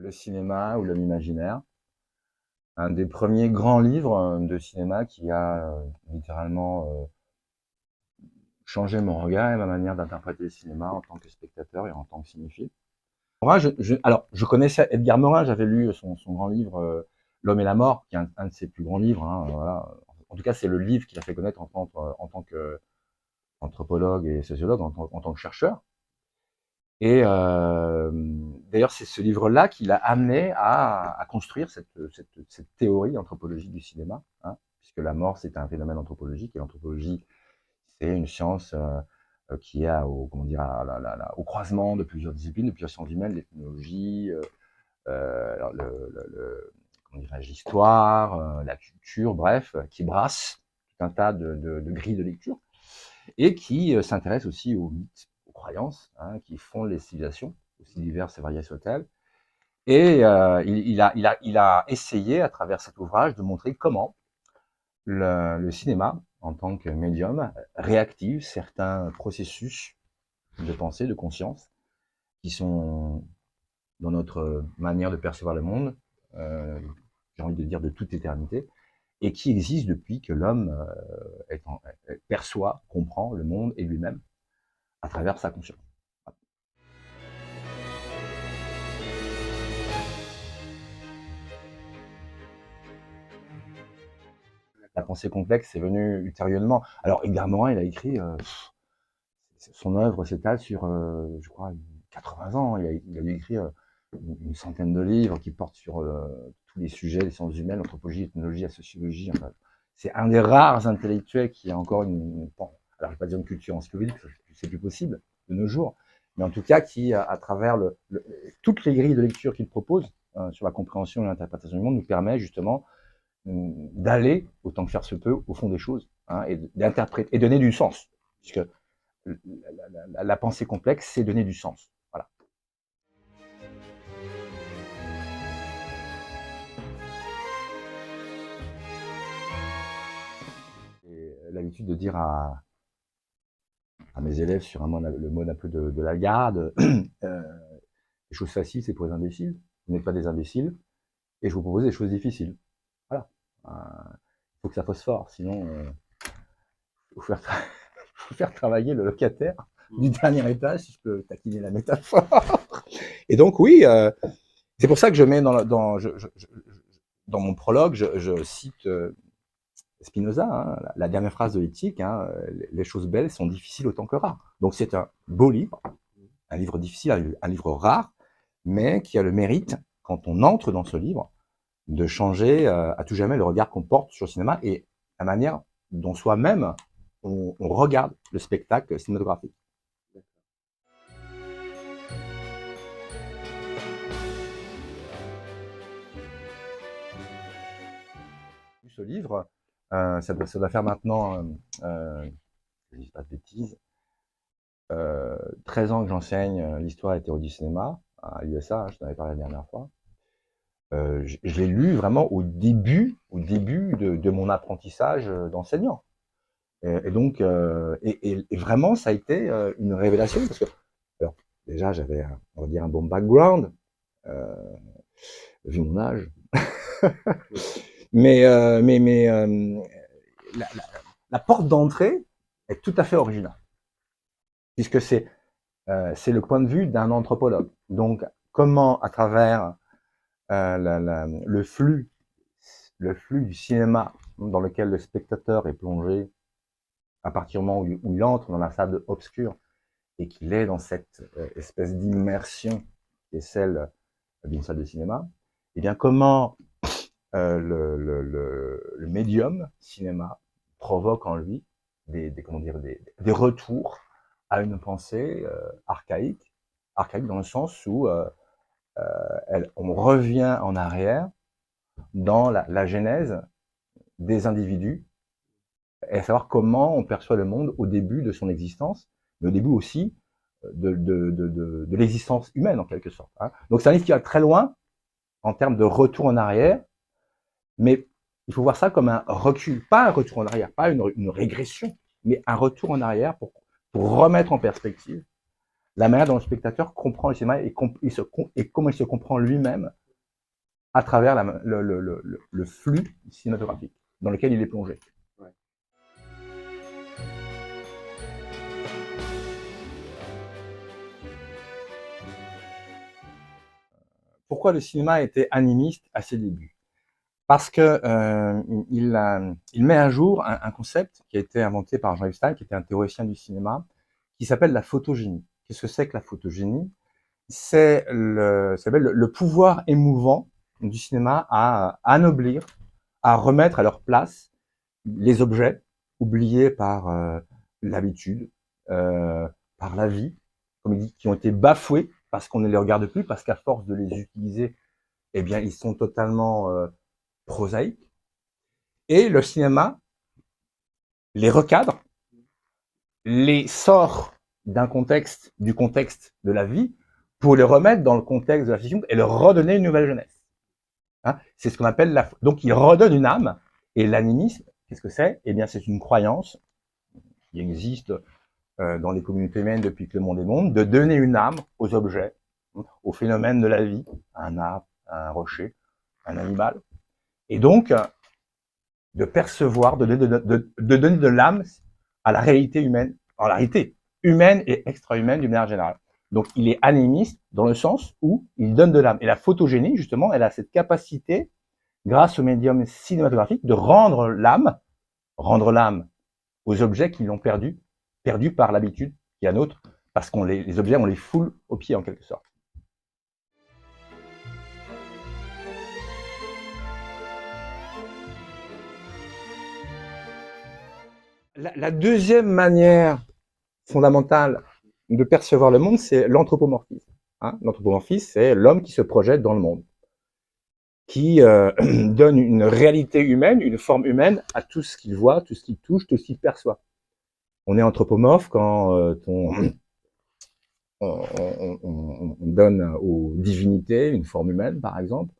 le cinéma ou l'homme imaginaire. Un des premiers grands livres de cinéma qui a littéralement changé mon regard et ma manière d'interpréter le cinéma en tant que spectateur et en tant que cinéphile. Moi, alors, je connaissais Edgar Morin, j'avais lu son grand livre L'homme et la mort, qui est un de ses plus grands livres. Hein, voilà. En tout cas, c'est le livre qu'il a fait connaître en tant qu'anthropologue et sociologue, en tant que chercheur. Et d'ailleurs, c'est ce livre-là qui l'a amené à construire cette théorie anthropologique du cinéma, hein, puisque la mort, c'est un phénomène anthropologique, et l'anthropologie, c'est une science qui est au croisement de plusieurs disciplines, de plusieurs sciences humaines, l'ethnologie, comment dirais-je, l'histoire, la culture, bref, qui brasse tout un tas de grilles de lecture, et qui s'intéresse aussi aux mythes, aux croyances, hein, qui fondent les civilisations, aussi diverses et variées soient-elles. Et il a essayé, à travers cet ouvrage, de montrer comment le cinéma, en tant que médium, réactive certains processus de pensée, de conscience, qui sont dans notre manière de percevoir le monde, j'ai envie de dire de toute éternité, et qui existent depuis que l'homme perçoit, comprend le monde et lui-même à travers sa conscience. La pensée complexe est venue ultérieurement. Alors, Edgar Morin, il a écrit, son œuvre s'étale sur, je crois, 80 ans. Il a dû écrire une centaine de livres qui portent sur tous les sujets des sciences humaines, l'anthropologie, l'ethnologie, la sociologie. Enfin, c'est un des rares intellectuels qui a encore alors je ne vais pas dire une culture encyclopédique, c'est plus possible de nos jours, mais en tout cas qui, à travers toutes les grilles de lecture qu'il propose sur la compréhension et l'interprétation du monde, nous permet justement d'aller, autant que faire se peut, au fond des choses, hein, et d'interpréter, et donner du sens, puisque la pensée complexe, c'est donner du sens. Voilà. J'ai l'habitude de dire à mes élèves sur le mode un peu de la garde, les choses faciles, c'est pour les imbéciles. Vous n'êtes pas des imbéciles, et je vous propose des choses difficiles. Voilà. Il faut que ça phosphore, sinon il faut faire travailler le locataire du dernier étage, si je peux taquiner la métaphore. Et donc oui, c'est pour ça que je mets dans mon prologue, je cite Spinoza, hein, la dernière phrase de l'éthique, hein, les choses belles sont difficiles autant que rares. Donc c'est un beau livre, un livre difficile, un livre rare, mais qui a le mérite, quand on entre dans ce livre, de changer à tout jamais le regard qu'on porte sur le cinéma et la manière dont soi-même on regarde le spectacle cinématographique. Ce livre, ça doit faire maintenant, je ne dis pas de bêtises, 13 ans que j'enseigne l'histoire et la théorie du cinéma à l'USA, je t'en avais parlé la dernière fois. Je l'ai lu vraiment au début de mon apprentissage d'enseignant. Et donc, et vraiment, ça a été une révélation parce que, alors, déjà, j'avais, on va dire, un bon background, vu mon âge. mais la porte d'entrée est tout à fait originale, puisque c'est le point de vue d'un anthropologue. Donc, comment, à travers le flux du cinéma dans lequel le spectateur est plongé à partir du moment où il entre dans la salle obscure et qu'il est dans cette espèce d'immersion qui est celle d'une salle de cinéma, et bien comment le médium cinéma provoque en lui des retours à une pensée archaïque dans le sens où on revient en arrière dans la genèse des individus et savoir comment on perçoit le monde au début de son existence, mais au début aussi de l'existence humaine en quelque sorte. Hein. Donc c'est un livre qui va très loin en termes de retour en arrière, mais il faut voir ça comme un recul, pas un retour en arrière, pas une régression, mais un retour en arrière pour remettre en perspective la manière dont le spectateur comprend le cinéma et comment il se comprend lui-même à travers le flux cinématographique dans lequel il est plongé. Ouais. Pourquoi le cinéma était animiste à ses débuts? Parce que il met à jour un concept qui a été inventé par Jean Stein, qui était un théoricien du cinéma, qui s'appelle la photogénie. Qu'est-ce que c'est que la photogénie? C'est le pouvoir émouvant du cinéma à anoblir, à remettre à leur place les objets oubliés par l'habitude, par la vie, comme il dit, qui ont été bafoués parce qu'on ne les regarde plus, parce qu'à force de les utiliser, eh bien, ils sont totalement prosaïques. Et le cinéma les recadre, les sort du contexte de la vie, pour les remettre dans le contexte de la fiction et leur redonner une nouvelle jeunesse. Hein, c'est ce qu'on appelle donc il redonne une âme. Et l'animisme, qu'est-ce que c'est? Eh bien, c'est une croyance qui existe dans les communautés humaines depuis que le monde est monde, de donner une âme aux objets, aux phénomènes de la vie, un arbre, un rocher, un animal. Et donc, de percevoir, de donner de l'âme à la réalité humaine, en la réalité humaine et extra-humaine d'une manière générale. Donc, il est animiste dans le sens où il donne de l'âme. Et la photogénie, justement, elle a cette capacité, grâce au médium cinématographique, de rendre l'âme aux objets qui l'ont perdu par l'habitude qui est la nôtre, parce qu'on les objets, on les foule aux pieds en quelque sorte. La deuxième manière fondamentale de percevoir le monde, c'est l'anthropomorphisme. Hein, l'anthropomorphisme, c'est l'homme qui se projette dans le monde, qui donne une réalité humaine, une forme humaine à tout ce qu'il voit, tout ce qu'il touche, tout ce qu'il perçoit. On est anthropomorphe quand on donne aux divinités une forme humaine, par exemple.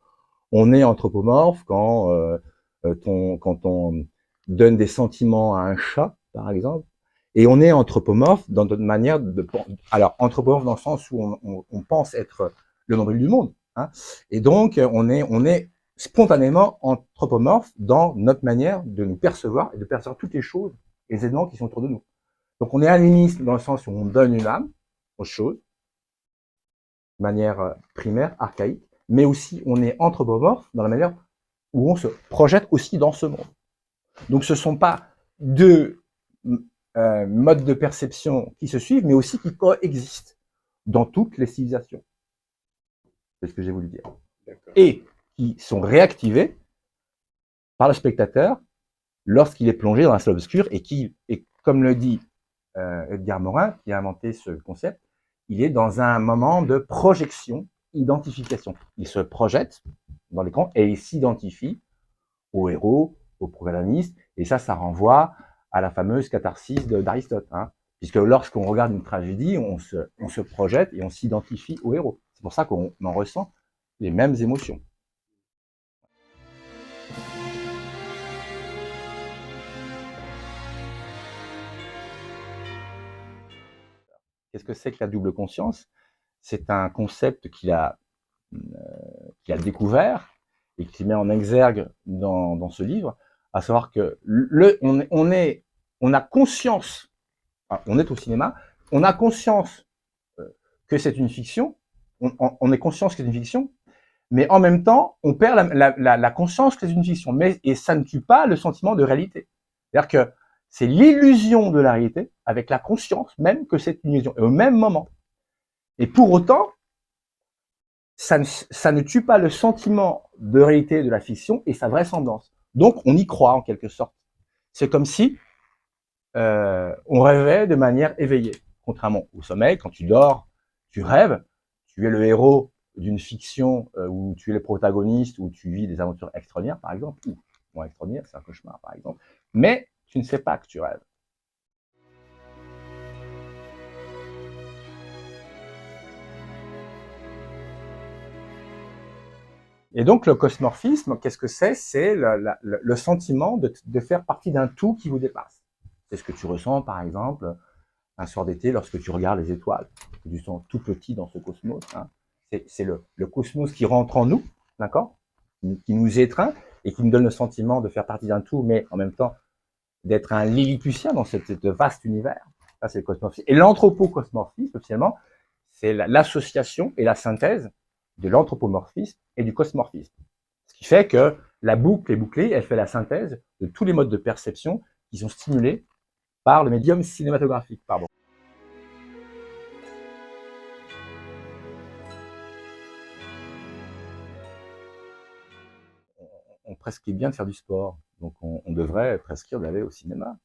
On est anthropomorphe quand on donne des sentiments à un chat, par exemple. Et on est anthropomorphe dans notre manière de... Alors, anthropomorphe dans le sens où on pense être le nombril du monde. Hein. Et donc, on est spontanément anthropomorphe dans notre manière de nous percevoir et de percevoir toutes les choses et les événements qui sont autour de nous. Donc, on est animiste dans le sens où on donne une âme aux choses, de manière primaire, archaïque, mais aussi on est anthropomorphe dans la manière où on se projette aussi dans ce monde. Donc, ce ne sont pas deux modes de perception qui se suivent, mais aussi qui coexistent dans toutes les civilisations. C'est ce que j'ai voulu dire. Et qui sont réactivés par le spectateur lorsqu'il est plongé dans la salle obscure et comme le dit Edgar Morin, qui a inventé ce concept, il est dans un moment de projection, identification. Il se projette dans l'écran et il s'identifie au héros, au protagoniste, et ça renvoie à la fameuse catharsis d'Aristote, hein, puisque lorsqu'on regarde une tragédie, on se projette et on s'identifie au héros. C'est pour ça qu'on en ressent les mêmes émotions. Qu'est-ce que c'est que la double conscience? C'est un concept qu'il a découvert et qu'il met en exergue dans ce livre, à savoir que on a conscience, on est au cinéma, on a conscience que c'est une fiction, on est conscience que c'est une fiction, mais en même temps, on perd la conscience que c'est une fiction, et ça ne tue pas le sentiment de réalité. C'est-à-dire que c'est l'illusion de la réalité avec la conscience même que c'est une illusion, et au même moment. Et pour autant, ça ne tue pas le sentiment de réalité de la fiction et sa vraisemblance. Donc, on y croit en quelque sorte. C'est comme si on rêvait de manière éveillée. Contrairement au sommeil, quand tu dors, tu rêves, tu es le héros d'une fiction où tu es le protagoniste, où tu vis des aventures extraordinaires, par exemple, ou moins extraordinaires, c'est un cauchemar, par exemple, mais tu ne sais pas que tu rêves. Et donc, le cosmorphisme, qu'est-ce que c'est? C'est le sentiment de faire partie d'un tout qui vous dépasse. C'est ce que tu ressens, par exemple, un soir d'été lorsque tu regardes les étoiles, que tu sens tout petit dans ce cosmos. Hein. C'est le cosmos qui rentre en nous, d'accord, qui nous étreint et qui nous donne le sentiment de faire partie d'un tout, mais en même temps d'être un lilliputien dans cet vaste univers. Ça, c'est le cosmorphisme. Et l'anthropocosmorphisme, officiellement, c'est l'association et la synthèse de l'anthropomorphisme et du cosmorphisme. Ce qui fait que la boucle est bouclée, elle fait la synthèse de tous les modes de perception qui sont stimulés par le médium cinématographique. Pardon. On prescrit bien de faire du sport, donc on devrait prescrire d'aller au cinéma.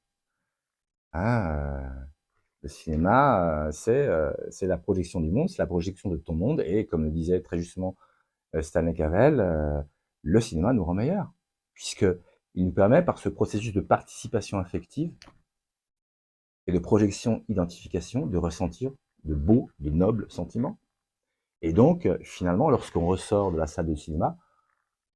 Le cinéma, c'est la projection du monde, c'est la projection de ton monde, et comme le disait très justement Stanley Cavell, le cinéma nous rend meilleurs, puisqu'il nous permet, par ce processus de participation affective et de projection-identification, de ressentir de beaux, de nobles sentiments. Et donc, finalement, lorsqu'on ressort de la salle de cinéma,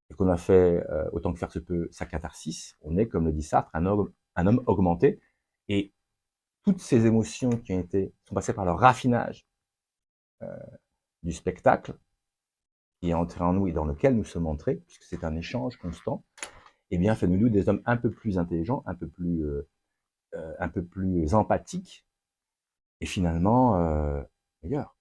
et qu'on a fait, autant que faire se peut, sa catharsis, on est, comme le dit Sartre, un homme augmenté, et toutes ces émotions qui sont passées par le raffinage du spectacle, qui est entré en nous et dans lequel nous sommes entrés, puisque c'est un échange constant, eh bien, fait de nous des hommes un peu plus intelligents, un peu plus empathiques, et finalement, meilleurs.